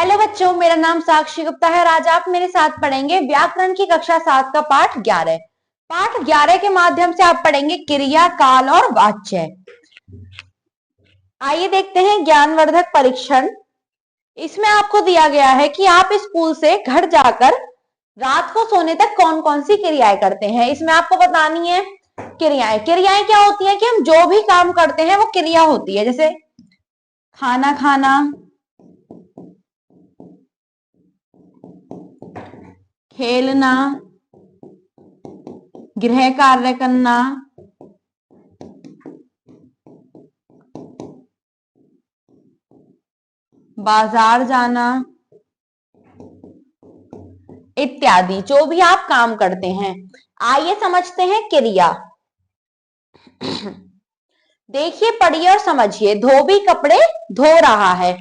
Hello बच्चों, मेरा नाम साक्षी गुप्ता है और आज आप मेरे साथ पढ़ेंगे व्याकरण की कक्षा 7 का पाठ 11। पाठ 11 के माध्यम से आप पढ़ेंगे क्रिया, काल और वाच्य। आइए देखते हैं ज्ञानवर्धक परीक्षण। इसमें आपको दिया गया है कि आप स्कूल से घर जाकर रात को सोने तक कौन कौन सी क्रियाएं करते हैं। इसमें आपको बतानी है क्रियाएं। क्रियाएं क्या होती है कि हम जो भी काम करते हैं वो क्रिया होती है, जैसे खाना खाना, खेलना, गृह कार्य करना, बाजार जाना इत्यादि। जो भी आप काम करते हैं। आइए समझते हैं क्रिया। देखिए, पढ़िए और समझिए। धोबी कपड़े धो रहा है,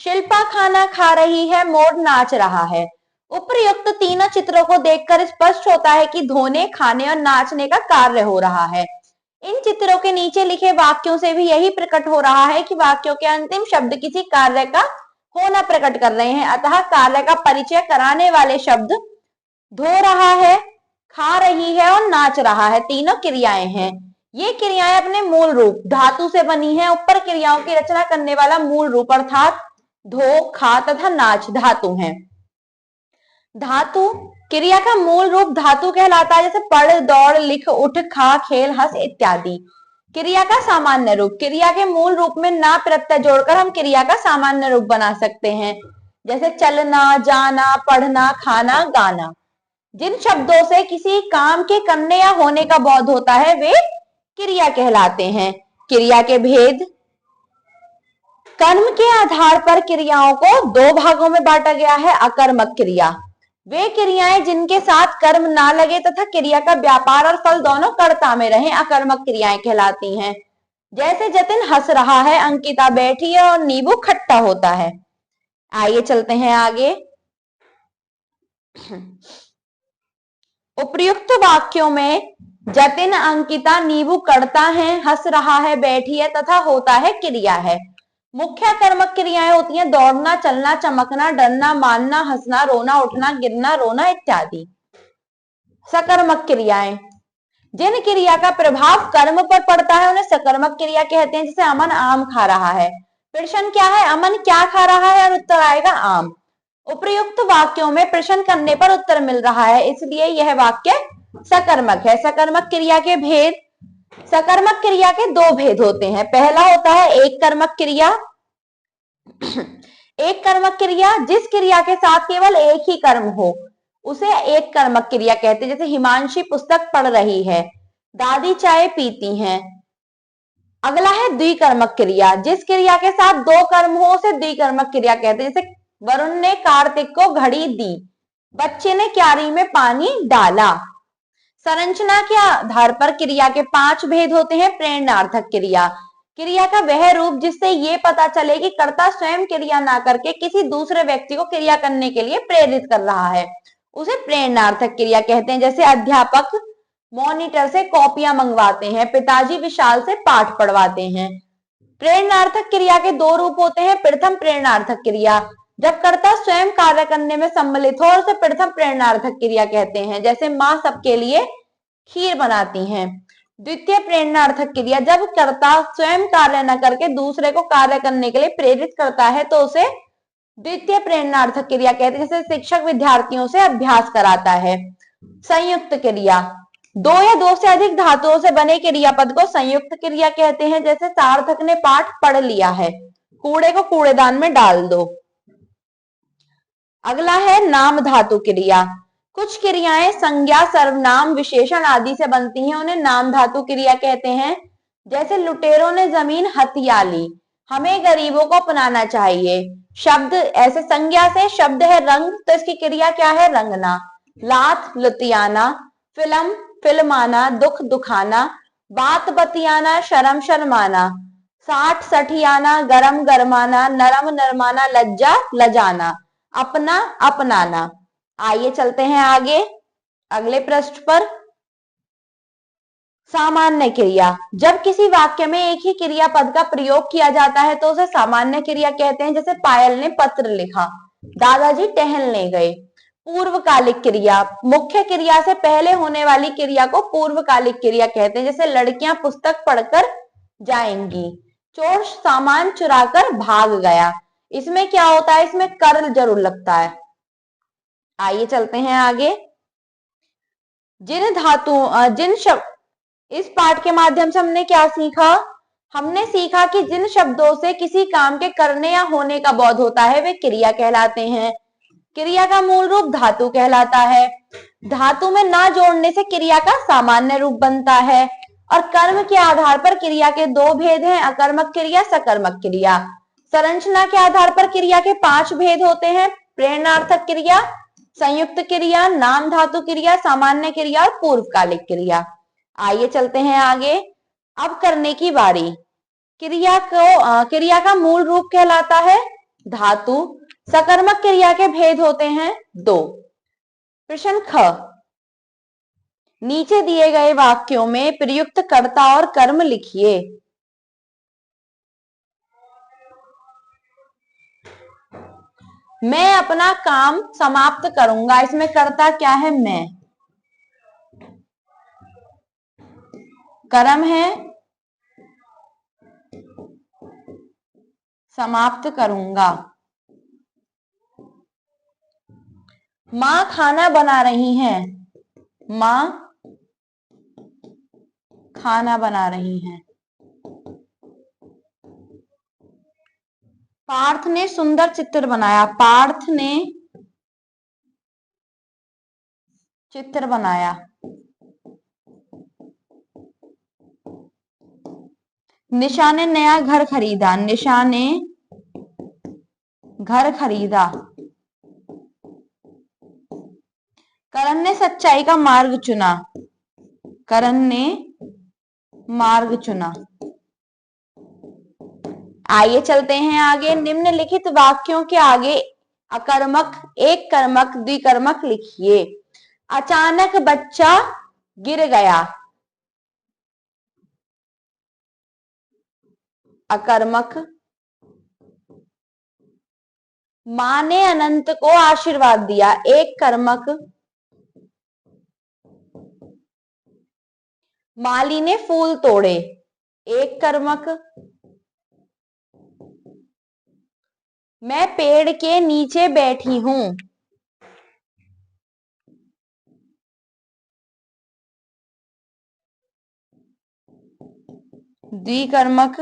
शिल्पा खाना खा रही है, मोर नाच रहा है। उपर्युक्त तीनों चित्रों को देखकर स्पष्ट होता है कि धोने, खाने और नाचने का कार्य हो रहा है। इन चित्रों के नीचे लिखे वाक्यों से भी यही प्रकट हो रहा है कि वाक्यों के अंतिम शब्द किसी कार्य का होना प्रकट कर रहे हैं। अतः कार्य का परिचय कराने वाले शब्द धो रहा है, खा रही है और नाच रहा है तीनों क्रियाएं हैं। ये क्रियाएं अपने मूल रूप धातु से बनी हैं। ऊपर क्रियाओं की रचना करने वाला मूल रूप अर्थात धो, खा तथा नाच धातु हैं। धातु क्रिया का मूल रूप धातु कहलाता है, जैसे पढ़, दौड़, लिख, उठ, खा, खेल, हंस इत्यादि। क्रिया का सामान्य रूप क्रिया के मूल रूप में ना प्रत्यय जोड़कर हम क्रिया का सामान्य रूप बना सकते हैं, जैसे चलना, जाना, पढ़ना, खाना, गाना। जिन शब्दों से किसी काम के करने या होने का बोध होता है वे क्रिया कहलाते हैं। क्रिया के भेद। कर्म के आधार पर क्रियाओं को दो भागों में बांटा गया है। अकर्मक क्रिया वे क्रियाएं जिनके साथ कर्म ना लगे तथा क्रिया का व्यापार और फल दोनों कर्ता में रहे, अकर्मक क्रियाएं कहलाती हैं। जैसे जतिन हंस रहा है, अंकिता बैठी है और नींबू खट्टा होता है। आइए चलते हैं आगे। उपर्युक्त वाक्यों में जतिन, अंकिता, नींबू कड़ता है, हंस रहा है, बैठी है तथा होता है क्रिया है। मुख्य कर्मक क्रियाएं होती हैं दौड़ना, चलना, चमकना, डरना, मानना, हंसना, रोना, उठना, गिरना, रोना इत्यादि। सकर्मक क्रियाएं जिन क्रिया का प्रभाव कर्म पर पड़ता है उन्हें सकर्मक क्रिया कहते हैं। जैसे अमन आम खा रहा है। प्रश्न क्या है? अमन क्या खा रहा है? और उत्तर आएगा आम। उपर्युक्त वाक्यों में प्रश्न करने पर उत्तर मिल रहा है, इसलिए यह वाक्य सकर्मक है। सकर्मक क्रिया के भेद। सकर्मक क्रिया के दो भेद होते हैं। पहला होता है एक कर्मक क्रिया। एक कर्मक क्रिया जिस क्रिया के साथ केवल एक ही कर्म हो उसे एक कर्मक क्रिया कहते हैं। जैसे हिमांशी पुस्तक पढ़ रही है, दादी चाय पीती हैं। अगला है द्विकर्मक क्रिया। जिस क्रिया के साथ दो कर्म हो उसे द्विकर्मक क्रिया कहते हैं। जैसे वरुण ने कार्तिक को घड़ी दी, बच्चे ने क्यारी में पानी डाला। संरचना के आधार पर क्रिया के 5 भेद होते हैं। प्रेरणार्थक क्रिया क्रिया का वह रूप जिससे ये पता चले कि कर्ता स्वयं क्रिया ना करके किसी दूसरे व्यक्ति को क्रिया करने के लिए प्रेरित कर रहा है, उसे प्रेरणार्थक क्रिया कहते हैं। जैसे अध्यापक मॉनिटर से कॉपियां मंगवाते हैं, पिताजी विशाल से पाठ पढ़वाते हैं। प्रेरणार्थक क्रिया के दो रूप होते हैं। प्रथम प्रेरणार्थक क्रिया जब कर्ता स्वयं कार्य करने में सम्मिलित हो और उसे प्रथम प्रेरणार्थक क्रिया कहते हैं। जैसे माँ सबके लिए खीर बनाती हैं। द्वितीय प्रेरणार्थक क्रिया जब कर्ता स्वयं कार्य न करके दूसरे को कार्य करने के लिए प्रेरित करता है तो उसे द्वितीय प्रेरणार्थक क्रिया कहते हैं। जैसे शिक्षक विद्यार्थियों से अभ्यास कराता है। संयुक्त क्रिया दो या दो से अधिक धातुओं से बने क्रियापद को संयुक्त क्रिया कहते हैं। जैसे सार्थक ने पाठ पढ़ लिया है, कूड़े को कूड़ेदान में डाल दो। अगला है नाम धातु क्रिया। कुछ क्रियाएं संज्ञा, सर्वनाम, विशेषण आदि से बनती हैं, उन्हें नाम धातु क्रिया कहते हैं। जैसे लुटेरों ने जमीन हथिया ली, हमें गरीबों को अपनाना चाहिए। शब्द ऐसे संज्ञा से शब्द है रंग, तो इसकी क्रिया क्या है? रंगना। लात लुतियाना, फिल्म फिल्माना, दुख दुखाना, बात बतियाना, शर्म शर्माना, साठ सठियाना, गरम गरमाना, नरम नरमाना, लज्जा लजाना, अपना अपनाना। आइए चलते हैं आगे अगले पृष्ठ पर। सामान्य क्रिया जब किसी वाक्य में एक ही क्रिया पद का प्रयोग किया जाता है तो उसे सामान्य क्रिया कहते हैं। जैसे पायल ने पत्र लिखा, दादाजी टहलने गए। पूर्वकालिक क्रिया, मुख्य क्रिया से पहले होने वाली क्रिया को पूर्वकालिक क्रिया कहते हैं। जैसे लड़कियां पुस्तक पढ़कर जाएंगी, चोर सामान चुराकर भाग गया। इसमें क्या होता है, इसमें कर जरूर लगता है। आइए चलते हैं आगे। जिन धातु जिन शब्द, इस पाठ के माध्यम से हमने क्या सीखा, हमने सीखा कि जिन शब्दों से किसी काम के करने या होने का बोध होता है वे क्रिया कहलाते हैं। क्रिया का मूल रूप धातु कहलाता है। धातु में ना जोड़ने से क्रिया का सामान्य रूप बनता है। और कर्म के आधार पर क्रिया के दो भेद हैं, अकर्मक क्रिया, सकर्मक क्रिया। संरचना के आधार पर क्रिया के 5 भेद होते हैं, प्रेरणार्थक क्रिया, संयुक्त क्रिया, नाम धातु क्रिया, सामान्य क्रिया और पूर्वकालिक क्रिया। आइए चलते हैं आगे। अब करने की बारी। क्रिया का मूल रूप कहलाता है धातु। सकर्मक क्रिया के भेद होते हैं 2। प्रश्न ख, नीचे दिए गए वाक्यों में प्रयुक्त कर्ता और कर्म लिखिए। मैं अपना काम समाप्त करूंगा, इसमें कर्ता क्या है, मैं। कर्म है समाप्त करूंगा। मां खाना बना रही हैं, मां खाना बना रही हैं। पार्थ ने सुंदर चित्र बनाया, पार्थ ने चित्र बनाया। निशा ने नया घर खरीदा, निशा ने घर खरीदा। करण ने सच्चाई का मार्ग चुना, करण ने मार्ग चुना। आइए चलते हैं आगे। निम्नलिखित वाक्यों के आगे अकर्मक, एक कर्मक, द्विकर्मक लिखिए। अचानक बच्चा गिर गया, अकर्मक। मां ने अनंत को आशीर्वाद दिया, एक कर्मक। माली ने फूल तोड़े, एक कर्मक। मैं पेड़ के नीचे बैठी हूं, द्विकर्मक।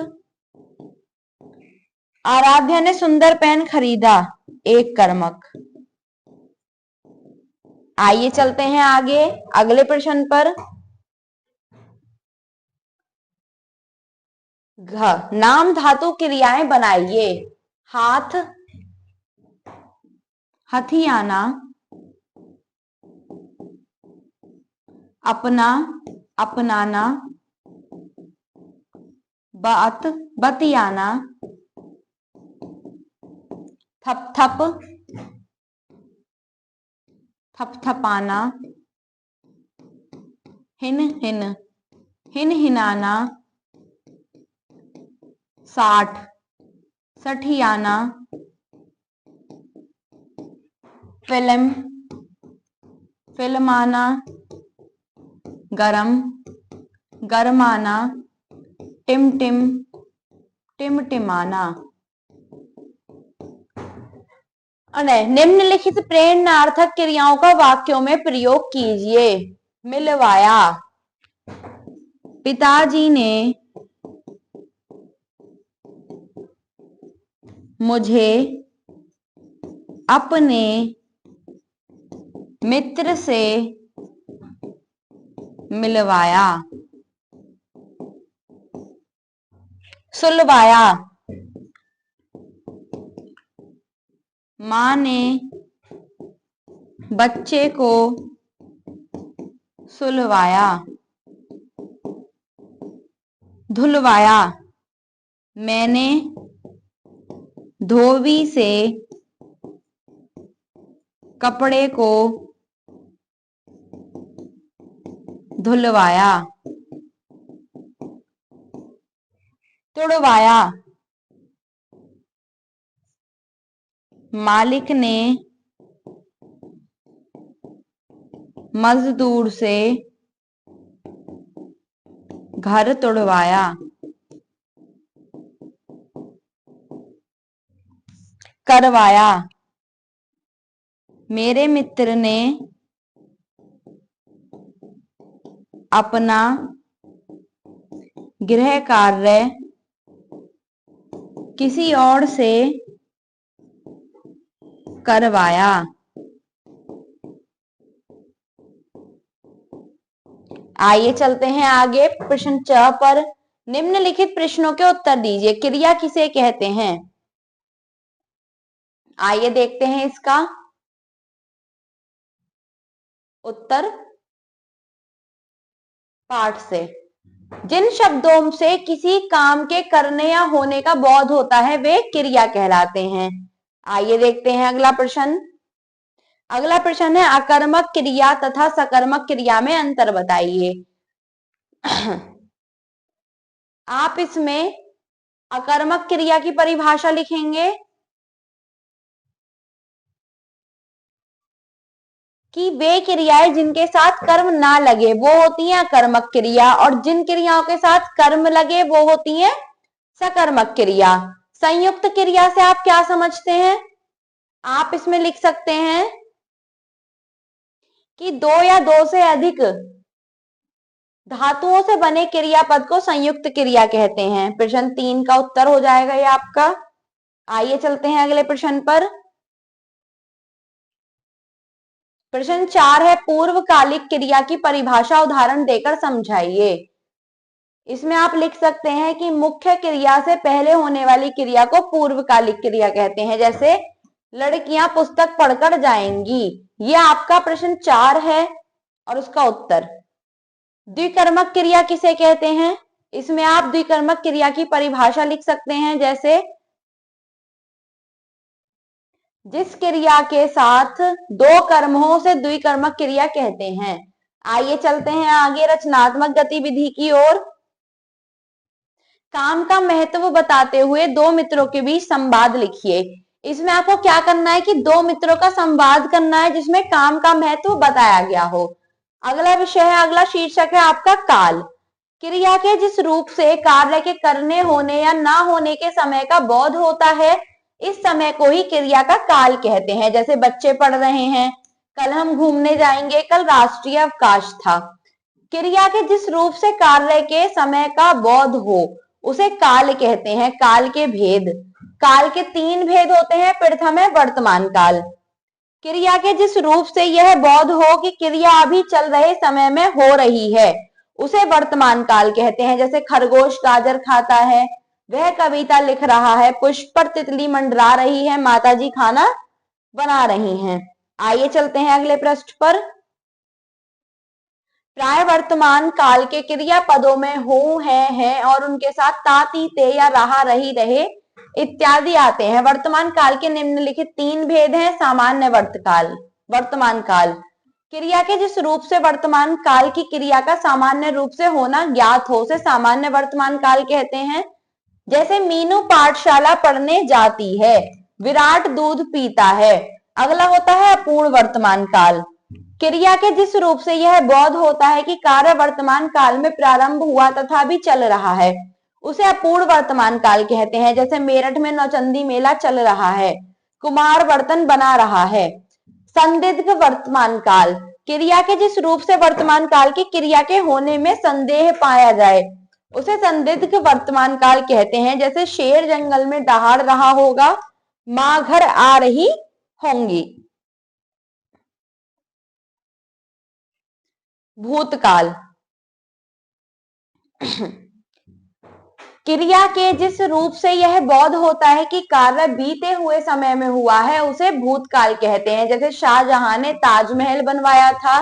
आराध्या ने सुंदर पेन खरीदा, एक कर्मक। आइए चलते हैं आगे अगले प्रश्न पर। घ, नाम धातु क्रियाएं बनाइए। हाथ, हथियाना। अपना, अपनाना। बात, बतियाना। थप थप, थपथपाना। हिन हिन, हिन हिनाना। साठ, सठियाना। फिल्म, फिल्माना। गरम, गरमाना। टिमटिम, टिमटिमाना। निम्नलिखित प्रेरणार्थक क्रियाओं का वाक्यों में प्रयोग कीजिए। मिलवाया, पिताजी ने मुझे अपने मित्र से मिलवाया। सुलवाया, मां ने बच्चे को सुलवाया। धुलवाया, मैंने धोबी से कपड़े को धुलवाया। तुड़वाया, मालिक ने मजदूर से घर तुड़वाया। करवाया। मेरे मित्र ने अपना गृह कार्य किसी और से करवाया। आइए चलते हैं आगे प्रश्न 6 पर। निम्नलिखित प्रश्नों के उत्तर दीजिए। क्रिया किसे कहते हैं? आइए देखते हैं इसका उत्तर पाठ से। जिन शब्दों से किसी काम के करने या होने का बोध होता है वे क्रिया कहलाते हैं। आइए देखते हैं अगला प्रश्न। अगला प्रश्न है अकर्मक क्रिया तथा सकर्मक क्रिया में अंतर बताइए। आप इसमें अकर्मक क्रिया की परिभाषा लिखेंगे कि वे क्रियाएं जिनके साथ कर्म ना लगे वो होती हैं अकर्मक क्रिया, और जिन क्रियाओं के साथ कर्म लगे वो होती हैं सकर्मक क्रिया। संयुक्त क्रिया से आप क्या समझते हैं? आप इसमें लिख सकते हैं कि दो या दो से अधिक धातुओं से बने क्रियापद को संयुक्त क्रिया कहते हैं। प्रश्न 3 का उत्तर हो जाएगा ये आपका। आइए चलते हैं अगले प्रश्न पर। प्रश्न 4 है पूर्वकालिक क्रिया की परिभाषा उदाहरण देकर समझाइए। इसमें आप लिख सकते हैं कि मुख्य क्रिया से पहले होने वाली क्रिया को पूर्वकालिक क्रिया कहते हैं। जैसे लड़कियां पुस्तक पढ़कर जाएंगी, ये आपका प्रश्न 4 है और उसका उत्तर। द्विकर्मक क्रिया किसे कहते हैं? इसमें आप द्विकर्मक क्रिया की परिभाषा लिख सकते हैं। जैसे जिस क्रिया के साथ दो कर्म हो उसे द्विकर्मक क्रिया कहते हैं। आइए चलते हैं आगे रचनात्मक गतिविधि की ओर। काम का महत्व बताते हुए दो मित्रों के बीच संवाद लिखिए। इसमें आपको क्या करना है कि दो मित्रों का संवाद करना है जिसमें काम का महत्व बताया गया हो। अगला विषय है, अगला शीर्षक है आपका काल। क्रिया के जिस रूप से कार्य के करने होने या ना होने के समय का बोध होता है इस समय को ही क्रिया का काल कहते हैं। जैसे बच्चे पढ़ रहे हैं, कल हम घूमने जाएंगे, कल राष्ट्रीय अवकाश था। क्रिया के जिस रूप से कार्य के समय का बोध हो उसे काल कहते हैं। काल के भेद, काल के 3 भेद होते हैं। प्रथम है वर्तमान काल। क्रिया के जिस रूप से यह बोध हो कि क्रिया अभी चल रहे समय में हो रही है उसे वर्तमान काल कहते हैं। जैसे खरगोश गाजर खाता है, वह कविता लिख रहा है, पुष्प पर तितली मंडरा रही है, माताजी खाना बना रही हैं। आइए चलते हैं अगले पृष्ठ पर। प्राय वर्तमान काल के क्रियापदों में हो, है और उनके साथ ता, ती, ते या रहा, रही, रहे इत्यादि आते हैं। वर्तमान काल के निम्नलिखित 3 भेद हैं। सामान्य वर्तमान काल, क्रिया के जिस रूप से वर्तमान काल की क्रिया का सामान्य रूप से होना ज्ञात हो उसे सामान्य वर्तमान काल कहते हैं। जैसे मीनू पाठशाला पढ़ने जाती है, विराट दूध पीता है। अगला होता है अपूर्ण वर्तमान काल। क्रिया के जिस रूप से यह बोध होता है कि कार्य वर्तमान काल में प्रारंभ हुआ तथा भी चल रहा है उसे अपूर्ण वर्तमान काल कहते हैं। जैसे मेरठ में नौचंदी मेला चल रहा है, कुमार बर्तन बना रहा है। संदिग्ध वर्तमान काल, क्रिया के जिस रूप से वर्तमान काल की क्रिया के होने में संदेह पाया जाए उसे संदिग्ध वर्तमान काल कहते हैं। जैसे शेर जंगल में दहाड़ रहा होगा, मां घर आ रही होंगी। भूतकाल, क्रिया के जिस रूप से यह बोध होता है कि कार्य बीते हुए समय में हुआ है उसे भूतकाल कहते हैं। जैसे शाहजहां ने ताजमहल बनवाया था,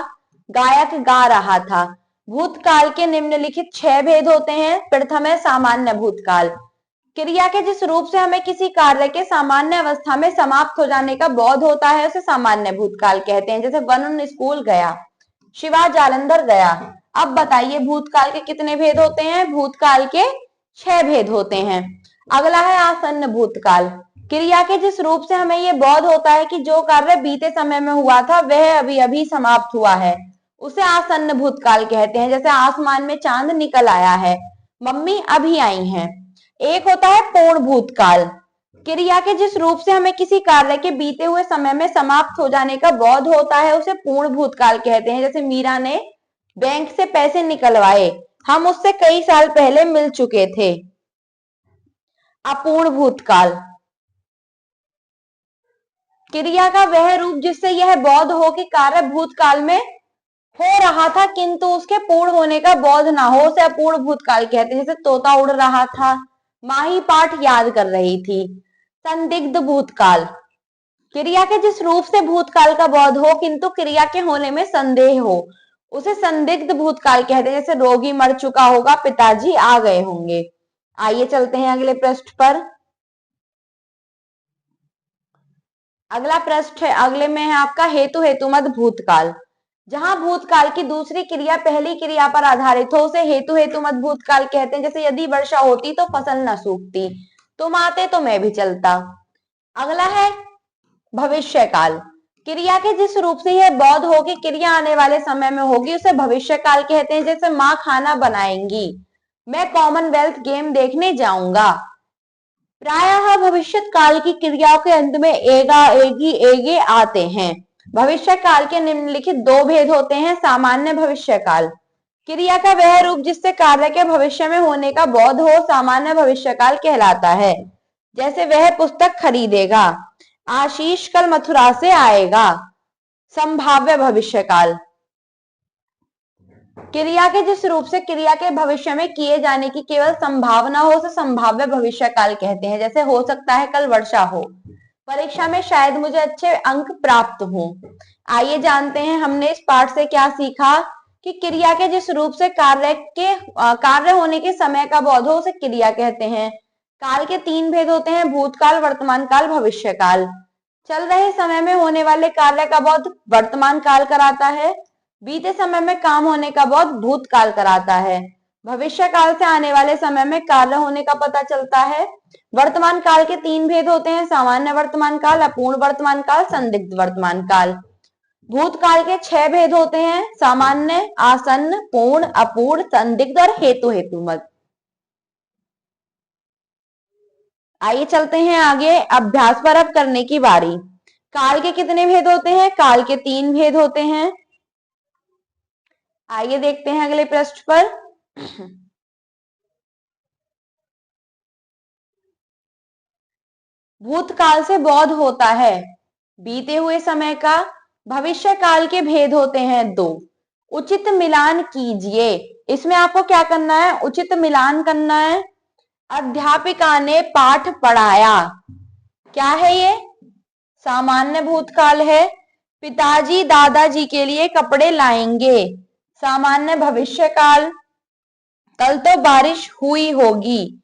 गायक गा रहा था। भूतकाल के निम्नलिखित 6 भेद होते हैं। प्रथम है सामान्य भूतकाल। क्रिया के जिस रूप से हमें किसी कार्य के सामान्य अवस्था में समाप्त हो जाने का बोध होता है उसे सामान्य भूतकाल कहते हैं। जैसे वरुण स्कूल गया, शिवा जालंधर गया। अब बताइए भूतकाल के कितने भेद होते हैं? भूतकाल के 6 भेद होते हैं। अगला है आसन्न भूतकाल। क्रिया के जिस रूप से हमें ये बोध होता है कि जो कार्य बीते समय में हुआ था वह अभी अभी समाप्त हुआ है, उसे आसन्न भूतकाल कहते हैं। जैसे आसमान में चांद निकल आया है, मम्मी अभी आई हैं। एक होता है पूर्ण भूतकाल। क्रिया के जिस रूप से हमें किसी कार्य के बीते हुए समय में समाप्त हो जाने का बोध होता है उसे पूर्ण भूतकाल कहते हैं। जैसे मीरा ने बैंक से पैसे निकलवाए, हम उससे कई साल पहले मिल चुके थे। अपूर्ण भूतकाल। क्रिया का वह रूप जिससे यह बोध हो कि कार्य भूतकाल में हो रहा था किंतु उसके पूर्ण होने का बोध ना हो, उसे अपूर्ण भूतकाल कहते हैं। जैसे तोता उड़ रहा था, माही पाठ याद कर रही थी। संदिग्ध भूतकाल। क्रिया के जिस रूप से भूतकाल का बोध हो किंतु क्रिया के होने में संदेह हो, उसे संदिग्ध भूतकाल कहते हैं। जैसे रोगी मर चुका होगा, पिताजी आ गए होंगे। आइए चलते हैं अगले पृष्ठ पर। अगला पृष्ठ है, अगले में है आपका हेतु हेतुमत भूतकाल। जहां भूतकाल की दूसरी क्रिया पहली क्रिया पर आधारित हो उसे हेतु हेतुमत भूतकाल कहते हैं। जैसे यदि वर्षा होती तो फसल न सूखती, तुम आते तो मैं भी चलता। अगला है भविष्य काल। क्रिया के जिस रूप से यह बोध हो कि क्रिया आने वाले समय में होगी उसे भविष्य काल कहते हैं। जैसे माँ खाना बनाएंगी, मैं कॉमनवेल्थ गेम देखने जाऊंगा। प्रायः भविष्य काल की क्रियाओं के अंत में एगा एगी एगे आते हैं। भविष्य काल के निम्नलिखित दो भेद होते हैं। सामान्य भविष्य काल। क्रिया का वह रूप जिससे कार्य के भविष्य में होने का बोध हो सामान्य भविष्य काल कहलाता है। जैसे वह पुस्तक खरीदेगा, आशीष कल मथुरा से आएगा। संभाव्य भविष्य काल। क्रिया के जिस रूप से क्रिया के भविष्य में किए जाने की केवल संभावना हो उसे संभाव्य भविष्य काल कहते हैं। जैसे हो सकता है कल वर्षा हो, परीक्षा में शायद मुझे अच्छे अंक प्राप्त हो। आइए जानते हैं हमने इस पाठ से क्या सीखा कि क्रिया के जिस रूप से कार्य होने के समय का बोध हो उसे क्रिया कहते हैं। काल के तीन भेद होते हैं, भूतकाल, वर्तमान काल, भविष्य काल। चल रहे समय में होने वाले कार्य का बोध वर्तमान काल कराता है, बीते समय में काम होने का बोध भूतकाल कराता है। भविष्य काल से आने वाले समय में कार्य होने का पता चलता है। वर्तमान काल के तीन भेद होते हैं, सामान्य वर्तमान काल, अपूर्ण वर्तमान काल, संदिग्ध वर्तमान काल। भूतकाल के 6 भेद होते हैं, सामान्य, आसन्न, पूर्ण, अपूर्ण, संदिग्ध और हेतु हेतुमत। आइए चलते हैं आगे, अभ्यास पर अब करने की बारी। काल के कितने भेद होते हैं? काल के 3 भेद होते हैं। आइए देखते हैं अगले पृष्ठ पर। भूतकाल से बोध होता है बीते हुए समय का। भविष्य काल के भेद होते हैं 2। उचित मिलान कीजिए। इसमें आपको क्या करना है? उचित मिलान करना है। अध्यापिका ने पाठ पढ़ाया, क्या है ये? सामान्य भूतकाल है। पिताजी दादाजी के लिए कपड़े लाएंगे, सामान्य भविष्य काल। कल तो बारिश हुई होगी,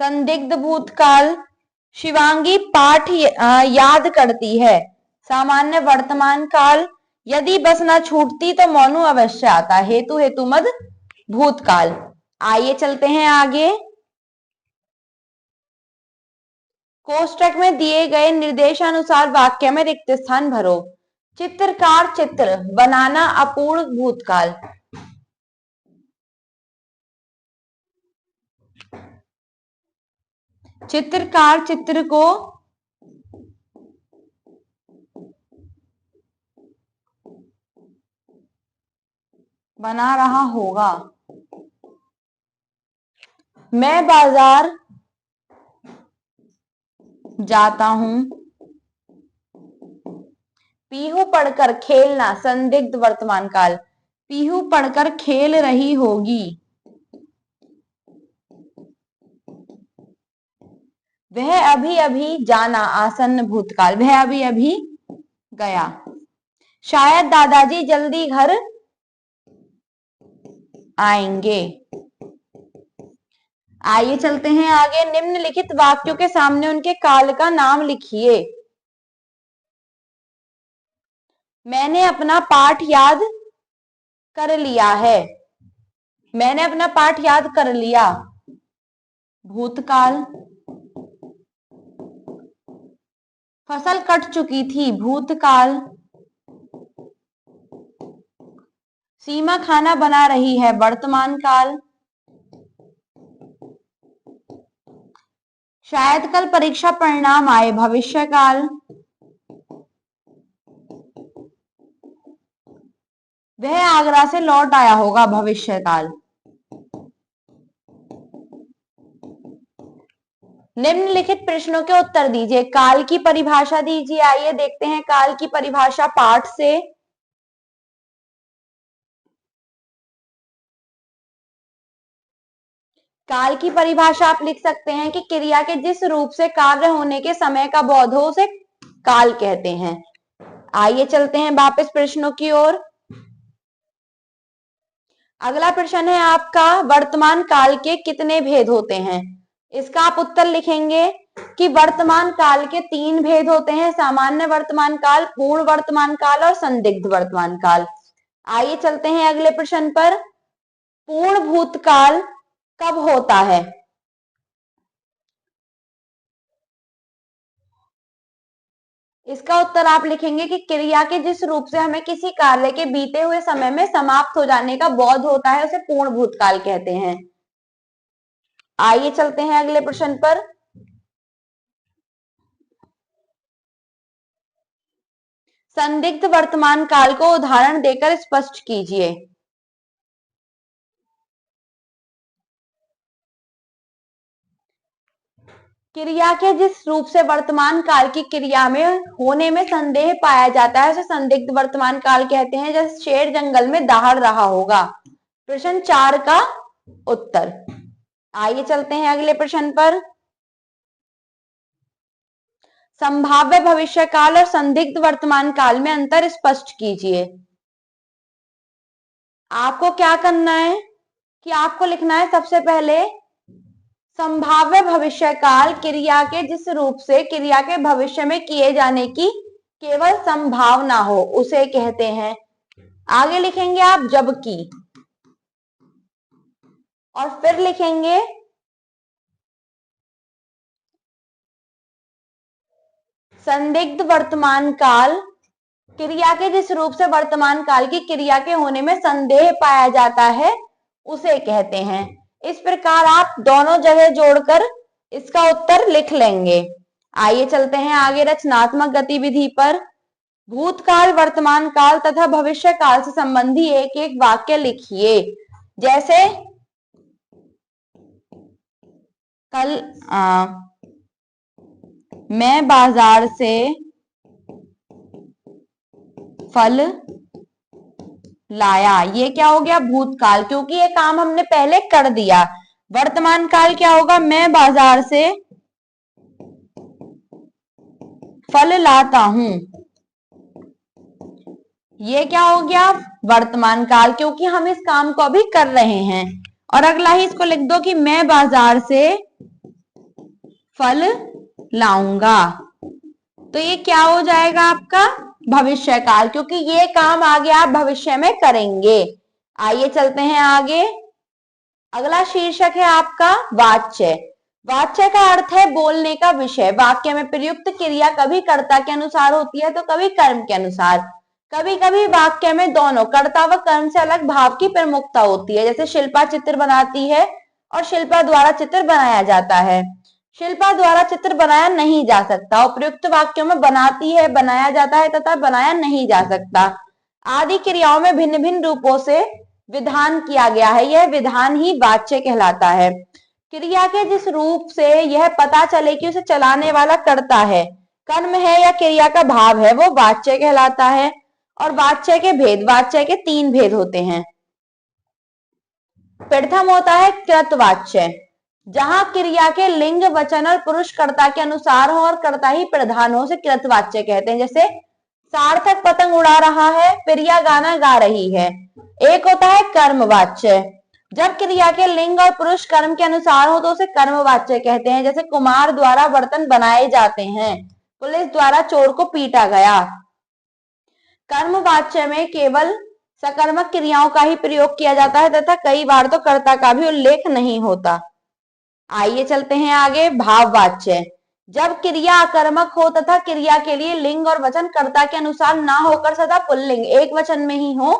संदिग्ध भूतकाल। शिवांगी पाठ याद करती है, सामान्य वर्तमान काल। यदि बस ना छूटती तो मोनू अवश्य आता, हेतु हेतुमद भूतकाल। आइए चलते हैं आगे। कोष्टक में दिए गए निर्देशानुसार वाक्य में रिक्त स्थान भरो। चित्रकार चित्र बनाना अपूर्ण भूतकाल। चित्रकार चित्र को बना रहा होगा। मैं बाजार जाता हूं। पीहू पढ़कर खेलना, संदिग्ध वर्तमान काल। पीहू पढ़कर खेल रही होगी। वह अभी अभी जाना, आसन्न भूतकाल। वह अभी अभी गया। शायद दादाजी जल्दी घर आएंगे। आइए चलते हैं आगे। निम्नलिखित वाक्यों के सामने उनके काल का नाम लिखिए। मैंने अपना पाठ याद कर लिया है। मैंने अपना पाठ याद कर लिया, भूतकाल। फसल कट चुकी थी, भूतकाल। सीमा खाना बना रही है, वर्तमान काल। शायद कल परीक्षा परिणाम आए, भविष्य काल। वह आगरा से लौट आया होगा, भविष्य काल। निम्नलिखित प्रश्नों के उत्तर दीजिए। काल की परिभाषा दीजिए। आइए देखते हैं काल की परिभाषा पाठ से। काल की परिभाषा आप लिख सकते हैं कि क्रिया के जिस रूप से कार्य होने के समय का बोध हो उसे काल कहते हैं। आइए चलते हैं वापस प्रश्नों की ओर। अगला प्रश्न है आपका, वर्तमान काल के कितने भेद होते हैं? इसका आप उत्तर लिखेंगे कि वर्तमान काल के 3 भेद होते हैं, सामान्य वर्तमान काल, पूर्ण वर्तमान काल और संदिग्ध वर्तमान काल। आइए चलते हैं अगले प्रश्न पर। पूर्ण भूतकाल कब होता है? इसका उत्तर आप लिखेंगे कि क्रिया के जिस रूप से हमें किसी कार्य के बीते हुए समय में समाप्त हो जाने का बोध होता है उसे पूर्ण भूतकाल कहते हैं। आइए चलते हैं अगले प्रश्न पर। संदिग्ध वर्तमान काल को उदाहरण देकर स्पष्ट कीजिए। क्रिया के जिस रूप से वर्तमान काल की क्रिया में होने में संदेह पाया जाता है उसे संदिग्ध वर्तमान काल कहते हैं। जैसे शेर जंगल में दहाड़ रहा होगा। प्रश्न 4 का उत्तर। आइए चलते हैं अगले प्रश्न पर। संभाव्य भविष्य काल और संदिग्ध वर्तमान काल में अंतर स्पष्ट कीजिए। आपको क्या करना है कि आपको लिखना है सबसे पहले संभाव्य भविष्य काल क्रिया के जिस रूप से क्रिया के भविष्य में किए जाने की केवल संभावना हो उसे कहते हैं। आगे लिखेंगे आप जबकि, और फिर लिखेंगे संदिग्ध वर्तमान काल क्रिया के जिस रूप से वर्तमान काल की क्रिया के होने में संदेह पाया जाता है उसे कहते हैं। इस प्रकार आप दोनों जगह जोड़कर इसका उत्तर लिख लेंगे। आइए चलते हैं आगे रचनात्मक गतिविधि पर। भूतकाल, वर्तमान काल तथा भविष्य काल से संबंधी एक एक वाक्य लिखिए। जैसे कल मैं बाजार से फल लाया। ये क्या हो गया? भूतकाल, क्योंकि ये काम हमने पहले कर दिया। वर्तमान काल क्या होगा? मैं बाजार से फल लाता हूं। ये क्या हो गया? वर्तमान काल, क्योंकि हम इस काम को अभी कर रहे हैं। और अगला ही इसको लिख दो कि मैं बाजार से फल लाऊंगा। तो ये क्या हो जाएगा आपका? भविष्य काल, क्योंकि ये काम आगे आप भविष्य में करेंगे। आइए चलते हैं आगे। अगला शीर्षक है आपका वाच्य। वाच्य का अर्थ है बोलने का विषय। वाक्य में प्रयुक्त क्रिया कभी कर्ता के अनुसार होती है तो कभी कर्म के अनुसार। कभी कभी वाक्य में दोनों कर्ता व कर्म से अलग भाव की प्रमुखता होती है। जैसे शिल्पा चित्र बनाती है और शिल्पा द्वारा चित्र बनाया जाता है। शिल्पा द्वारा चित्र बनाया नहीं जा सकता। उपयुक्त वाक्यों में बनाती है, बनाया जाता है तथा बनाया नहीं जा सकता आदि क्रियाओं में भिन्न भिन्न रूपों से विधान किया गया है। यह विधान ही वाच्य कहलाता है। क्रिया के जिस रूप से यह पता चले कि उसे चलाने वाला कर्ता है, कर्म है या क्रिया का भाव है, वो वाच्य कहलाता है। और वाच्य के भेद, वाच्य के 3 भेद होते हैं। प्रथम होता है कृतवाच्य, जहां क्रिया के लिंग, वचन और पुरुष कर्ता के अनुसार हो और कर्ता ही प्रधान हो, से कृतवाच्य कहते हैं। जैसे सार्थक पतंग उड़ा रहा है, प्रिया गाना गा रही है। एक होता है कर्मवाच्य, जब क्रिया के लिंग और पुरुष कर्म के अनुसार हो तो उसे कर्मवाच्य कहते हैं। जैसे कुम्हार द्वारा बर्तन बनाए जाते हैं, पुलिस द्वारा चोर को पीटा गया। कर्मवाच्य में केवल सकर्मक क्रियाओं का ही प्रयोग किया जाता है तथा कई बार तो कर्ता का भी उल्लेख नहीं होता। आइए चलते हैं आगे। भाववाच्य, जब क्रिया आकर्मक हो तथा क्रिया के लिए लिंग और वचन कर्ता के अनुसार ना होकर सदा पुल्लिंग एक वचन में ही हो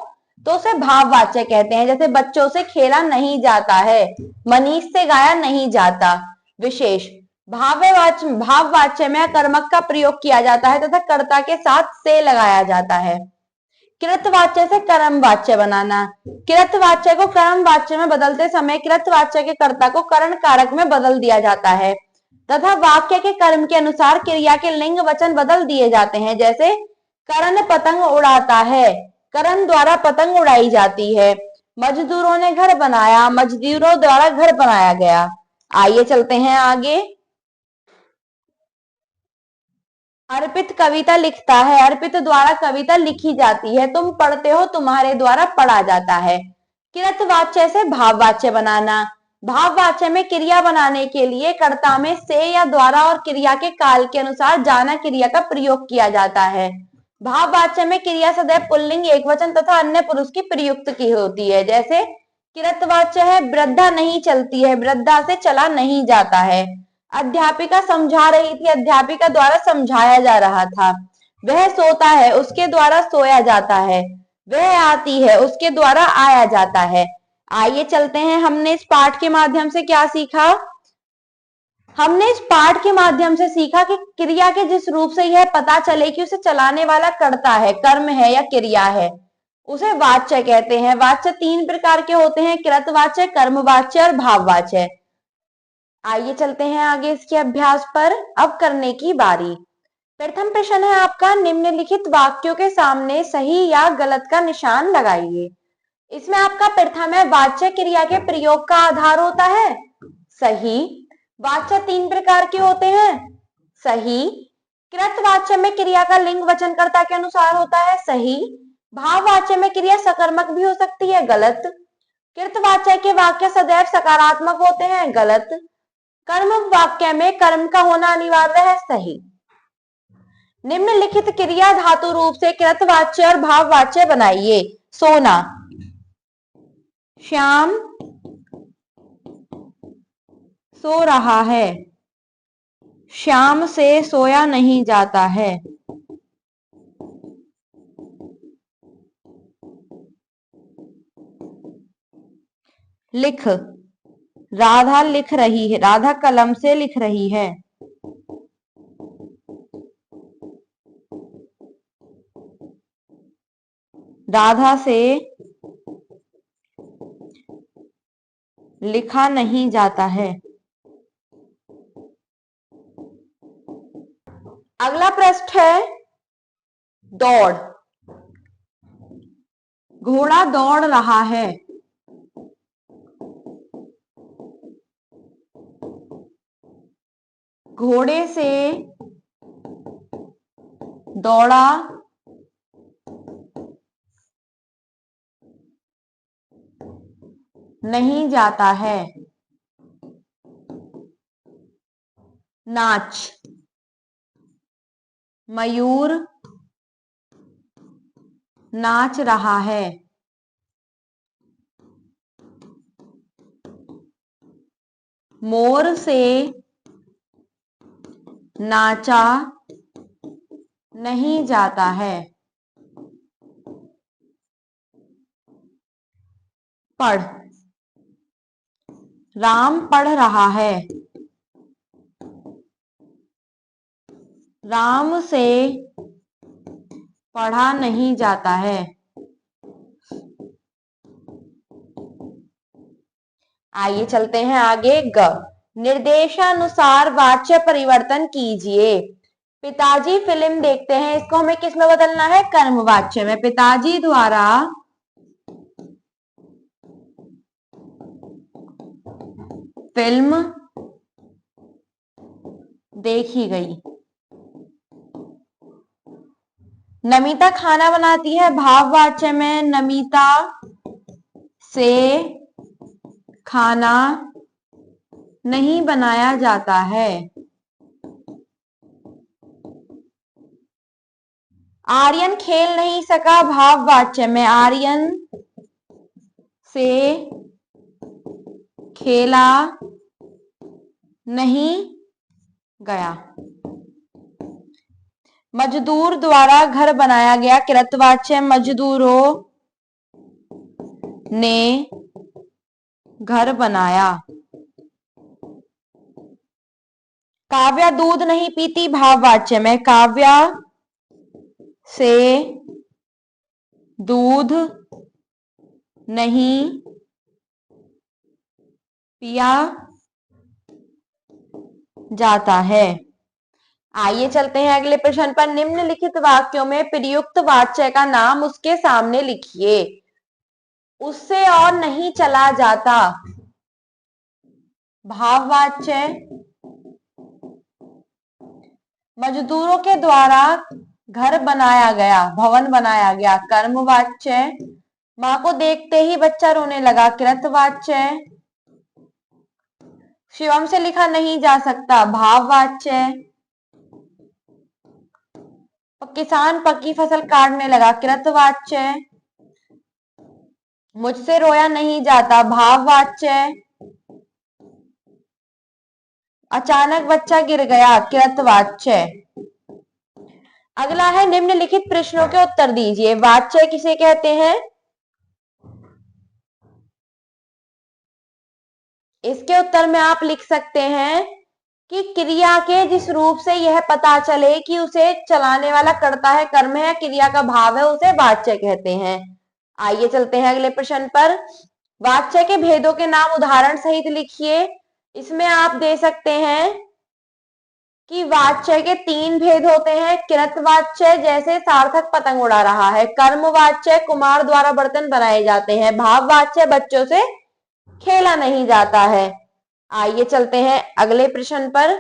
तो उसे भाववाच्य कहते हैं। जैसे बच्चों से खेला नहीं जाता है, मनीष से गाया नहीं जाता। विशेष भाववाच्य में कर्मक का प्रयोग किया जाता है तथा कर्ता के साथ से लगाया जाता है। कृतवाच्य से कर्मवाच्य बनाना। कृतवाच्य को कर्मवाच्य में बदलते समय कृतवाच्य के कर्ता को करण कारक में बदल दिया जाता है तथा वाक्य के कर्म के अनुसार क्रिया के लिंग वचन बदल दिए जाते हैं। जैसे करण पतंग उड़ाता है, करण द्वारा पतंग उड़ाई जाती है। मजदूरों ने घर बनाया, मजदूरों द्वारा घर बनाया गया। आइए चलते हैं आगे। अर्पित कविता लिखता है, अर्पित द्वारा कविता लिखी जाती है। तुम पढ़ते हो, तुम्हारे द्वारा पढ़ा जाता है। कृतवाच्य से भाववाच्य बनाना। भाववाच्य में क्रिया बनाने के लिए कर्ता में से या द्वारा और क्रिया के काल के अनुसार जाना क्रिया का प्रयोग किया जाता है। भाववाच्य में क्रिया सदैव पुल्लिंग एकवचन तथा अन्य पुरुष की प्रयुक्त की होती है। जैसे कृतवाच्य है, वृद्धा नहीं चलती है, वृद्धा से चला नहीं जाता है। अध्यापिका समझा रही थी, अध्यापिका द्वारा समझाया जा रहा था। वह सोता है, उसके द्वारा सोया जाता है। वह आती है, उसके द्वारा आया जाता है। आइए चलते हैं, हमने इस पाठ के माध्यम से क्या सीखा। हमने इस पाठ के माध्यम से सीखा कि क्रिया के जिस रूप से यह पता चले कि उसे चलाने वाला कर्ता है, कर्म है या क्रिया है, उसे वाच्य कहते हैं। वाच्य तीन प्रकार के होते हैं, कृतवाच्य, कर्मवाच्य और भाववाच्य। आइए चलते हैं आगे इसके अभ्यास पर। अब करने की बारी। प्रथम प्रश्न है आपका, निम्नलिखित वाक्यों के सामने सही या गलत का निशान लगाइए। इसमें आपका प्रथम है, वाच्य क्रिया के प्रयोग का आधार होता है, सही। वाच्य तीन प्रकार के होते हैं, सही। कृतवाच्य में क्रिया का लिंग वचनकर्ता के अनुसार होता है, सही। भाववाच्य में क्रिया सकर्मक भी हो सकती है, गलत। कृतवाच्य के वाक्य सदैव सकारात्मक होते हैं, गलत। कर्म वाक्य में कर्म का होना अनिवार्य है, सही। निम्नलिखित क्रिया धातु रूप से कृतवाच्य और भाववाच्य बनाइए। सोना, श्याम सो रहा है, श्याम से सोया नहीं जाता है। लिख, राधा लिख रही है, राधा कलम से लिख रही है। राधा से लिखा नहीं जाता है। अगला प्रश्न है, दौड़, घोड़ा दौड़ रहा है। घोड़े से दौड़ा नहीं जाता है। नाच, मयूर नाच रहा है। मोर से नाचा नहीं जाता है। पढ़, राम पढ़ रहा है। राम से पढ़ा नहीं जाता है। आइए चलते हैं आगे। ग, निर्देशानुसार वाच्य परिवर्तन कीजिए। पिताजी फिल्म देखते हैं, इसको हमें किस में बदलना है, कर्मवाच्य में। पिताजी द्वारा फिल्म देखी गई। नमिता खाना बनाती है, भाववाच्य में नमिता से खाना नहीं बनाया जाता है। आर्यन खेल नहीं सका, भाववाच्य में आर्यन से खेला नहीं गया। मजदूर द्वारा घर बनाया गया, कृतवाच्य मजदूरों ने घर बनाया। काव्या दूध नहीं पीती, भाववाच्य में काव्या से दूध नहीं पिया जाता है। आइए चलते हैं अगले प्रश्न पर। निम्नलिखित वाक्यों में प्रयुक्त वाच्य का नाम उसके सामने लिखिए। उससे और नहीं चला जाता, भाववाच्य। मजदूरों के द्वारा घर बनाया गया, भवन बनाया गया, कर्मवाच्य। मां को देखते ही बच्चा रोने लगा, कृतवाच्य। शिवम से लिखा नहीं जा सकता, भाववाच्य। किसान पक्की फसल काटने लगा, कृतवाच्य। मुझसे रोया नहीं जाता, भाववाच्य। अचानक बच्चा गिर गया, कृतवाच्य। अगला है निम्नलिखित प्रश्नों के उत्तर दीजिए। वाच्य किसे कहते हैं? इसके उत्तर में आप लिख सकते हैं कि क्रिया के जिस रूप से यह पता चले कि उसे चलाने वाला कर्ता है, कर्म है, क्रिया का भाव है, उसे वाच्य कहते हैं। आइए चलते हैं अगले प्रश्न पर। वाच्य के भेदों के नाम उदाहरण सहित लिखिए। इसमें आप दे सकते हैं कि वाच्य के 3 भेद होते हैं। कृतवाच्य, जैसे सार्थक पतंग उड़ा रहा है। कर्मवाच्य, कुम्हार द्वारा बर्तन बनाए जाते हैं। भाववाच्य, बच्चों से खेला नहीं जाता है। आइए चलते हैं अगले प्रश्न पर।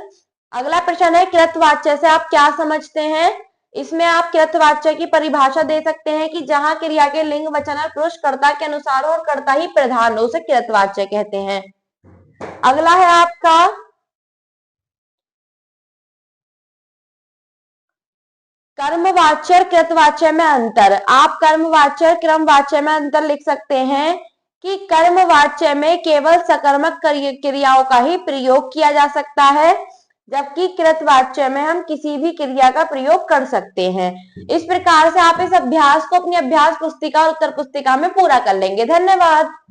अगला प्रश्न है कृतवाच्य से आप क्या समझते हैं? इसमें आप कृतवाच्य की परिभाषा दे सकते हैं कि जहां क्रिया के लिंग, वचन और पुरुष कर्ता के अनुसार हो और कर्ता ही प्रधान हो, उसे कृतवाच्य कहते हैं। अगला है आपका कर्मवाच्य और कृतवाच्य में अंतर। आप कर्मवाच्य और क्रमवाच्य में अंतर लिख सकते हैं कि कर्मवाच्य में केवल सकर्मक क्रियाओं का ही प्रयोग किया जा सकता है, जबकि कृतवाच्य में हम किसी भी क्रिया का प्रयोग कर सकते हैं। इस प्रकार से आप इस अभ्यास को अपनी अभ्यास पुस्तिका और उत्तर पुस्तिका में पूरा कर लेंगे। धन्यवाद।